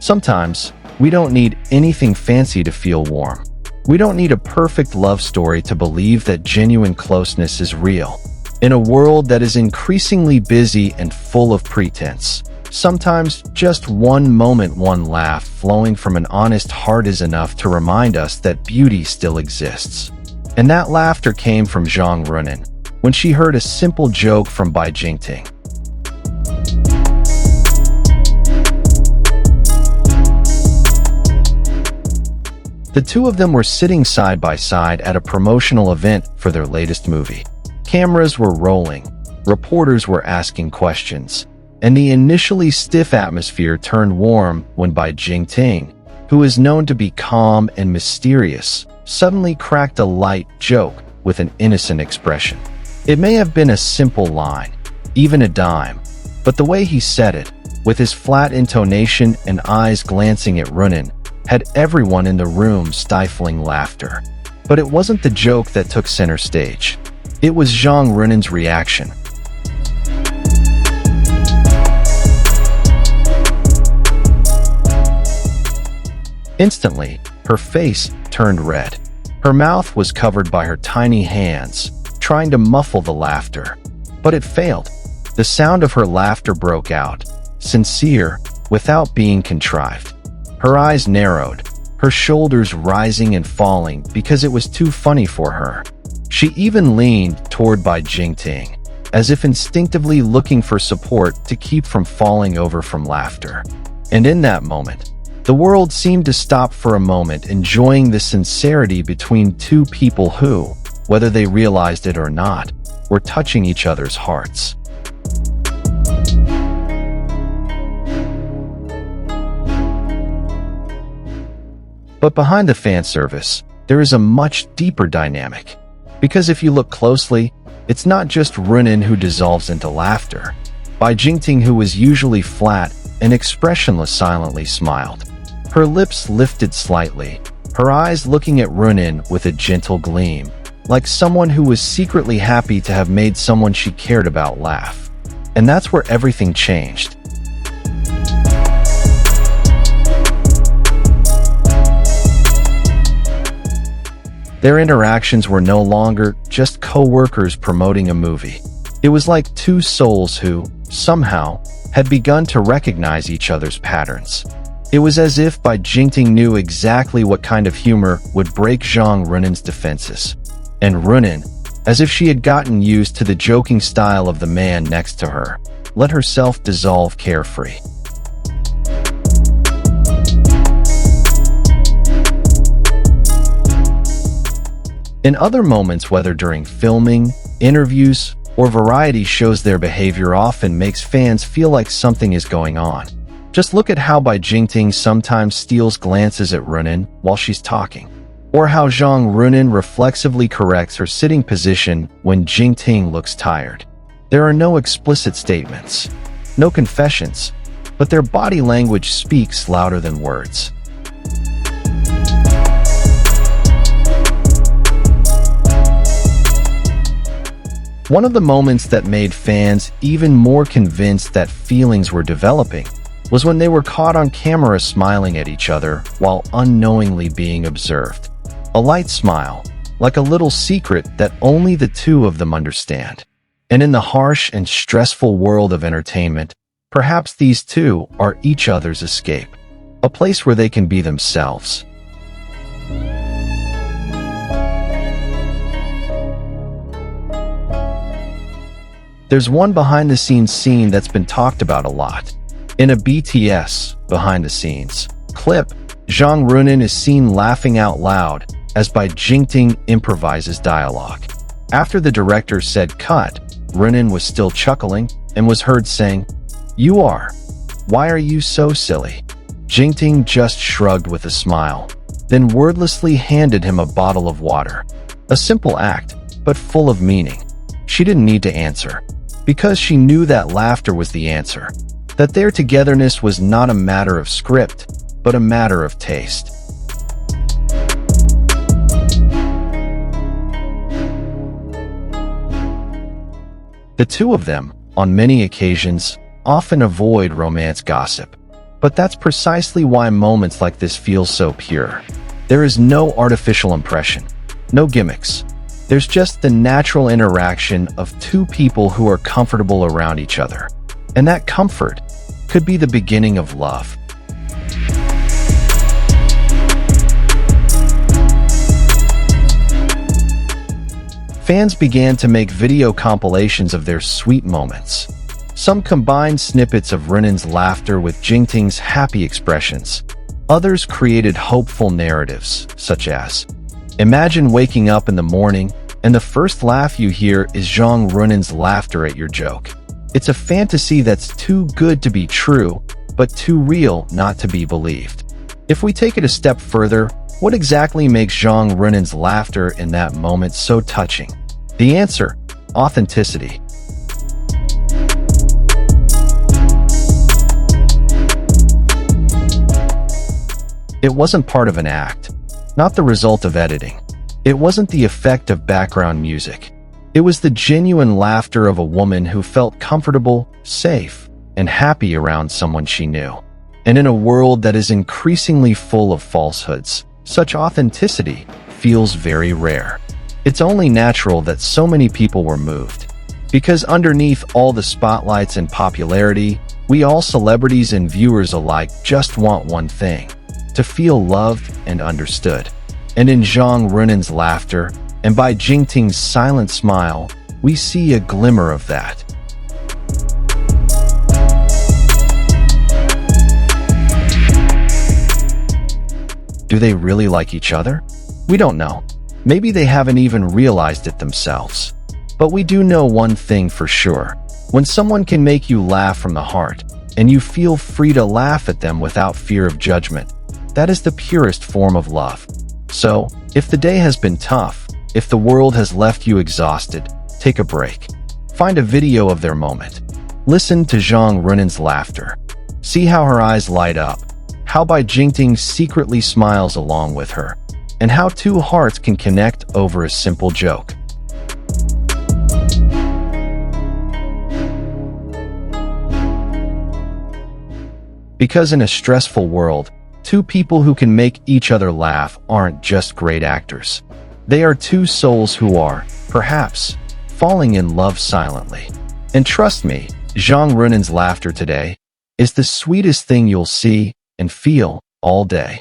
Sometimes, we don't need anything fancy to feel warm. We don't need a perfect love story to believe that genuine closeness is real. In a world that is increasingly busy and full of pretense, sometimes just one moment, one laugh flowing from an honest heart is enough to remind us that beauty still exists. And that laughter came from Zhang Ruonan when she heard a simple joke from Bai Jingting. The two of them were sitting side by side at a promotional event for their latest movie. Cameras were rolling, reporters were asking questions, and the initially stiff atmosphere turned warm when Bai Jingting, who is known to be calm and mysterious, suddenly cracked a light joke with an innocent expression. It may have been a simple line, even a dime, but the way he said it, with his flat intonation and eyes glancing at Ruonan, had everyone in the room stifling laughter. But it wasn't the joke that took center stage. It was Zhang Ruonan's reaction. Instantly, her face turned red. Her mouth was covered by her tiny hands, trying to muffle the laughter. But it failed. The sound of her laughter broke out, sincere, without being contrived. Her eyes narrowed, her shoulders rising and falling because it was too funny for her. She even leaned toward Bai Jingting, as if instinctively looking for support to keep from falling over from laughter. And in that moment, the world seemed to stop for a moment, enjoying the sincerity between two people who, whether they realized it or not, were touching each other's hearts. But behind the fan service, there is a much deeper dynamic. Because if you look closely, it's not just Ruonan who dissolves into laughter. Bai Jingting, who was usually flat and expressionless, silently smiled. Her lips lifted slightly, her eyes looking at Ruonan with a gentle gleam, like someone who was secretly happy to have made someone she cared about laugh. And that's where everything changed. Their interactions were no longer just co-workers promoting a movie. It was like two souls who, somehow, had begun to recognize each other's patterns. It was as if Bai Jingting knew exactly what kind of humor would break Zhang Ruonan's defenses. And Ruonan, as if she had gotten used to the joking style of the man next to her, let herself dissolve carefree. In other moments, whether during filming, interviews, or variety shows, their behavior often makes fans feel like something is going on. Just look at how Bai Jingting sometimes steals glances at Ruonan while she's talking, or how Zhang Ruonan reflexively corrects her sitting position when Jingting looks tired. There are no explicit statements, no confessions, but their body language speaks louder than words. One of the moments that made fans even more convinced that feelings were developing was when they were caught on camera smiling at each other while unknowingly being observed. A light smile, like a little secret that only the two of them understand. And in the harsh and stressful world of entertainment, perhaps these two are each other's escape, a place where they can be themselves. There's one behind-the-scenes scene that's been talked about a lot. In a BTS behind-the-scenes clip, Zhang Ruonan is seen laughing out loud as Bai Jingting improvises dialogue. After the director said cut, Ruonan was still chuckling and was heard saying, "You are. Why are you so silly?" Jingting just shrugged with a smile, then wordlessly handed him a bottle of water. A simple act, but full of meaning. She didn't need to answer, because she knew that laughter was the answer, that their togetherness was not a matter of script, but a matter of taste. The two of them, on many occasions, often avoid romance gossip. But that's precisely why moments like this feel so pure. There is no artificial impression, no gimmicks. There's just the natural interaction of two people who are comfortable around each other. And that comfort could be the beginning of love. Fans began to make video compilations of their sweet moments. Some combined snippets of Ruonan's laughter with Jingting's happy expressions. Others created hopeful narratives, such as, imagine waking up in the morning and the first laugh you hear is Zhang Ruonan's laughter at your joke. It's a fantasy that's too good to be true, but too real not to be believed. If we take it a step further, what exactly makes Zhang Ruonan's laughter in that moment so touching? The answer: authenticity. It wasn't part of an act, not the result of editing. It wasn't the effect of background music. It was the genuine laughter of a woman who felt comfortable, safe, and happy around someone she knew. And in a world that is increasingly full of falsehoods, such authenticity feels very rare. It's only natural that so many people were moved. Because underneath all the spotlights and popularity, we all celebrities and viewers alike just want one thing: to feel loved and understood. And in Zhang Ruonan's laughter, and Bai Jingting's silent smile, we see a glimmer of that. Do they really like each other? We don't know. Maybe they haven't even realized it themselves. But we do know one thing for sure. When someone can make you laugh from the heart, and you feel free to laugh at them without fear of judgment, that is the purest form of love. So, if the day has been tough, if the world has left you exhausted, take a break. Find a video of their moment. Listen to Zhang Ruonan's laughter. See how her eyes light up, how Bai Jingting secretly smiles along with her, and how two hearts can connect over a simple joke. Because in a stressful world, two people who can make each other laugh aren't just great actors. They are two souls who are, perhaps, falling in love silently. And trust me, Zhang Ruonan's laughter today is the sweetest thing you'll see and feel all day.